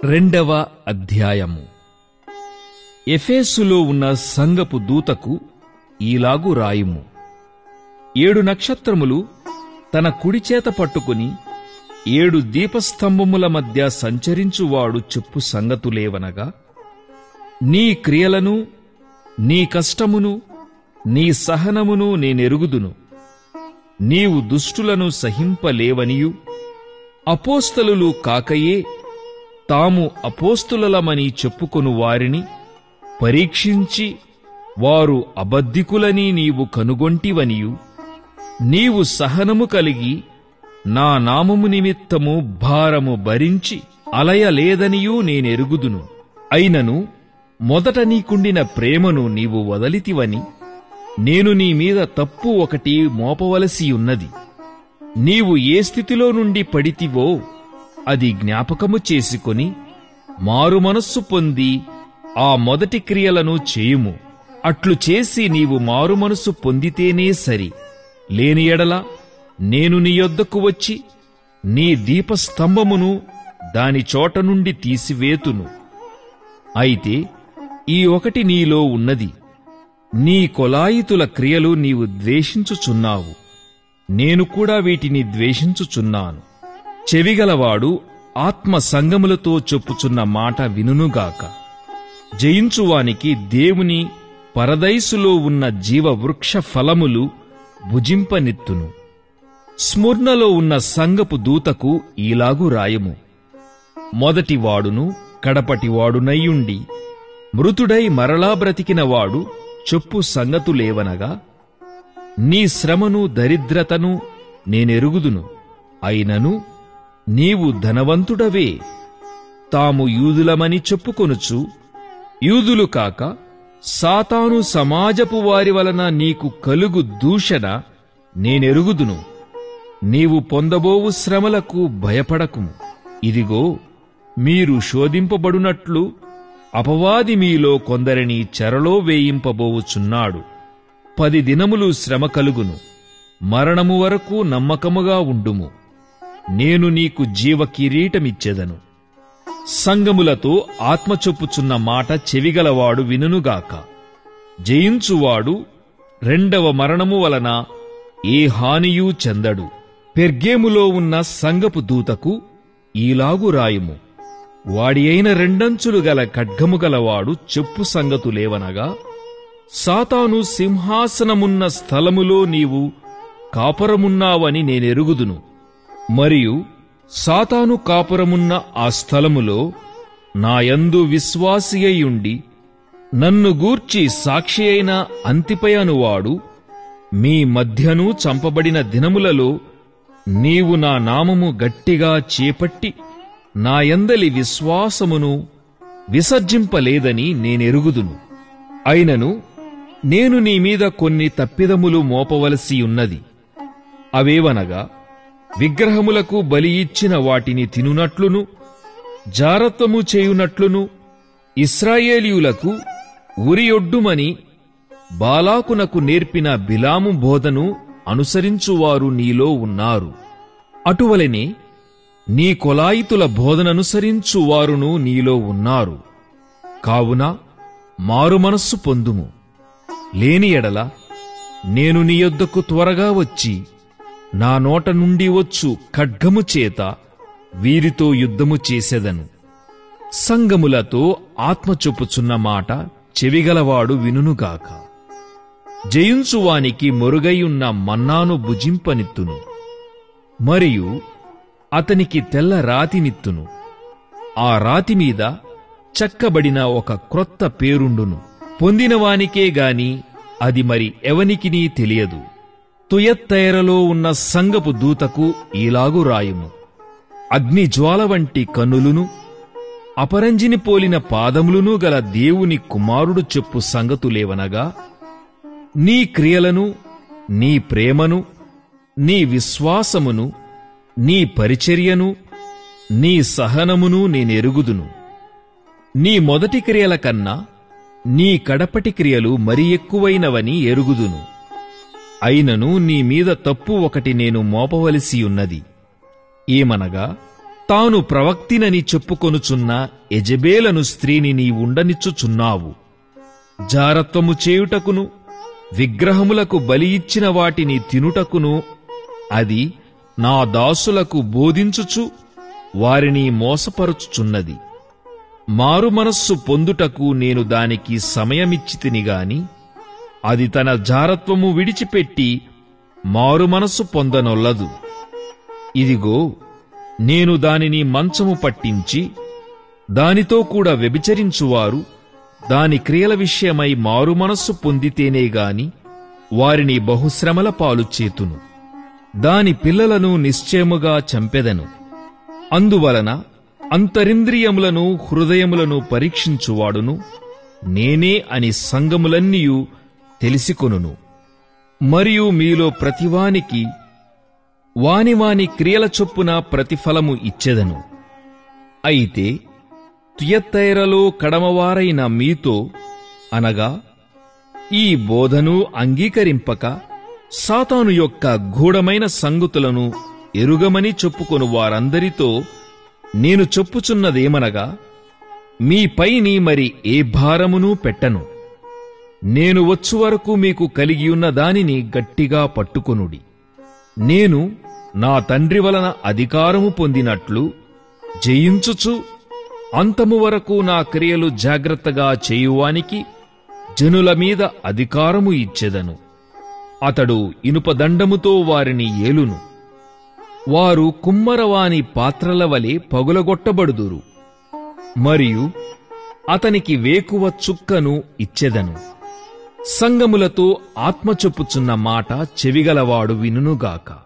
రెండవ అధ్యాయము. ఎఫెసులో ఉన్న సంఘపు దూతకు ఈలాగు రాయుము. 7 నక్షత్రములు తన కుడిచేత పట్టుకుని 7 దీపస్తంభముల మధ్య సంచరించువాడు చెప్పు సంగతులేవనగా, నీ క్రియలను, నీ కష్టమును, నీ సహనమును నేనెరుగుదును. నీవు దుష్టులను సహింపలేవనియు, అపోస్తలులు కాకయే తాము అపోస్తలులమని చెప్పుకొను వారిని పరీక్షించి వారు అబద్ధికులని నీవు కనుగొంటివనియు, నీవు సహనము కలిగి నా నామము నిమిత్తము భారము భరించి అలయలేదనియూ నేనెరుగుదును. అయినను మొదట నీకుండిన ప్రేమను నీవు వదలితివని నేను నీ మీద తప్పు ఒకటి మోపవలసియున్నది. నీవు ఏ స్థితిలో నుండి పడితివో అది జ్ఞాపకము చేసుకొని మారుమనస్సు పొంది ఆ మొదటి క్రియలను చేయుము. అట్లు చేసి నీవు మారుమనస్సు పొందితేనే సరి. లేని ఎడల నేను నీ యొద్దకు వచ్చి నీ దీపస్తంభమును దాని చోట నుండి తీసివేతును. అయితే ఈ ఒకటి నీలో ఉన్నది, నీ కొలాయితుల క్రియలు నీవు ద్వేషించుచున్నావు. నేను కూడా వీటిని ద్వేషించుచున్నాను. చెవిగలవాడు ఆత్మ సంగములతో చెప్పుచున్న మాట వినుగాక. జయించువానికి దేవుని పరదైసులో ఉన్న జీవవృక్ష ఫలములు భుజింపనిత్తును. స్ముర్నలో ఉన్న సంగపు దూతకు ఈలాగు రాయము. మొదటివాడును కడపటివాడునయ్యుండి మృతుడై మరలా బ్రతికినవాడు చెప్పు సంగతులేవనగా, నీ శ్రమను దరిద్రతను నేనెరుగుదును. అయినను నీవు ధనవంతుడవే. తాము యూదులమని చెప్పుకొనుచు యూదులు కాక సాతాను సమాజపు వారి వలన నీకు కలుగు దూషణ నేనెరుగుదును. నీవు పొందబోవు శ్రమలకు భయపడకుము. ఇదిగో, మీరు శోధింపబడునట్లు అపవాది మీలో కొందరిని చెరలో వేయింపబోవుచున్నాడు. 10 దినములు శ్రమ కలుగును. మరణము వరకు నమ్మకముగా ఉండుము. నేను నీకు జీవ కిరీటమిచ్చెదను. సంగములతో ఆత్మ చెప్పుచున్న మాట చెవిగలవాడు వినుగాక. జయించువాడు రెండవ మరణము వలన ఏ హానియూ చెందడు. పెర్గేములో ఉన్న సంగపు దూతకు ఈలాగు రాయుము. వాడి అయిన 2 అంచులు గల ఖడ్గము గలవాడు చెప్పు సంగతులేవనగా, సాతాను సింహాసనమున్న స్థలములో నీవు కాపురమున్నావని నేనెరుగుదును. మరియు సాతాను కాపురమున్న ఆ స్థలములో నాయందు విశ్వాసియయుండి నన్ను గూర్చి సాక్షి అయిన అంతిపై అనువాడు మీ మధ్యను చంపబడిన దినములలో నీవు నా నామము గట్టిగా చేపట్టి నాయందలి విశ్వాసమును విసర్జింపలేదని నేనెరుగుదును. అయినను నేను నీ మీద కొన్ని తప్పిదములు మోపవలసియున్నది. అవేవనగా, విగ్రహములకు బలి ఇచ్చిన వాటిని తినునట్లును, జారత్వము చేయునట్లును, ఇశ్రాయేలీయులకు ఉరియొడ్డుమని బాలాకునకు నేర్పిన బిలాము బోధను అనుసరించువారు నీలో ఉన్నారు. అటువలనే నీ కొలాయితుల బోధననుసరించువారును నీలో ఉన్నారు. కావున మారుమనస్సు పొందుము. లేని ఎడల నేను నీ యొద్దకు త్వరగా వచ్చి నా నోట నుండి వచ్చు ఖడ్గము చేత వీరితో యుద్ధము చేసెదను. సంగములతో ఆత్మ చెప్పుచున్న మాట చెవిగలవాడు వినుగాక. జయించువానికి మొరుగైయున్న మన్నాను భుజింపనిత్తును. మరియు అతనికి తెల్ల రాతినిత్తును. ఆ రాతి మీద చెక్కబడిన ఒక క్రొత్త పేరుండును. పొందినవానికే గాని అది మరి ఎవనికినీ తెలియదు. తుయత్తైరలో ఉన్న సంగపు దూతకు ఈలాగు రాయుము. అగ్నిజ్వాల వంటి కన్నులును అపరంజిని పోలిన పాదములును గల దేవుని కుమారుడు చెప్పు సంగతులేవనగా, నీ క్రియలను, నీ ప్రేమను, నీ విశ్వాసమును, నీ పరిచర్యను, నీ సహనమును నేనెరుగుదును. నీ మొదటి క్రియల కన్నా నీ కడపటి క్రియలు మరి ఎక్కువైనవని ఎరుగుదును. అయినను నీ మీద తప్పు ఒకటి నేను మోపవలసియున్నది. ఏమనగా, తాను ప్రవక్తినని చెప్పుకొనుచున్న యెజెబెలను స్త్రీని నీవుండనిచ్చుచున్నావు. జారత్వము చేయుటకును విగ్రహములకు బలి ఇచ్చిన వాటిని తినుటకును అది నా దాసులకు బోధించుచు వారిని మోసపరుచుచున్నది. మారు మనస్సు పొందుటకు నేను దానికి సమయమిచ్చితినిగాని అది తన జారత్వము విడిచిపెట్టి మారు మనస్సు పొందనొల్లదు. ఇదిగో, నేను దానిని మంచము పట్టించి దానితో కూడా వ్యభిచరించువారు దాని క్రియల విషయమై మారుమనస్సు పొందితేనేగాని వారిని బహుశ్రమల పాలు చేతును. దాని పిల్లలను నిశ్చయముగా చంపెదను. అందువలన అంతరింద్రియములను హృదయములను పరీక్షించువాడును నేనే అని సంఘములన్నీయు తెలిసికొనును. మరియు మీలో ప్రతివానికి వాని క్రియల చొప్పున ప్రతిఫలము ఇచ్చెదను. అయితే తుయత్తైరలో కడమవారైన మీతో, అనగా ఈ బోధను అంగీకరింపక సాతాను యొక్క గూఢమైన సంగతులను ఎరుగమని చెప్పుకొను వారందరితో నేను చెప్పుచున్నదేమనగా, మీపైని మరి ఏ భారమునూ పెట్టను. నేను వచ్చు వరకు మీకు కలిగియున్న దానిని గట్టిగా పట్టుకొనుడి. నేను నా తండ్రి వలన అధికారము పొందినట్లు జయించుచు అంతము వరకు నా క్రియలు జాగ్రత్తగా చేయువానికి జనుల మీద అధికారము ఇచ్చెదను. అతడు ఇనుపదండముతో వారిని ఏలును. వారు కుమ్మరవాని పాత్రల వలె పగులగొట్టబడుదురు. మరియు అతనికి వేకువ చుక్కను ఇచ్చెదను. సంగములతో ఆత్మ చెప్పుచున్న మాట చెవిగలవాడు వినుగాక.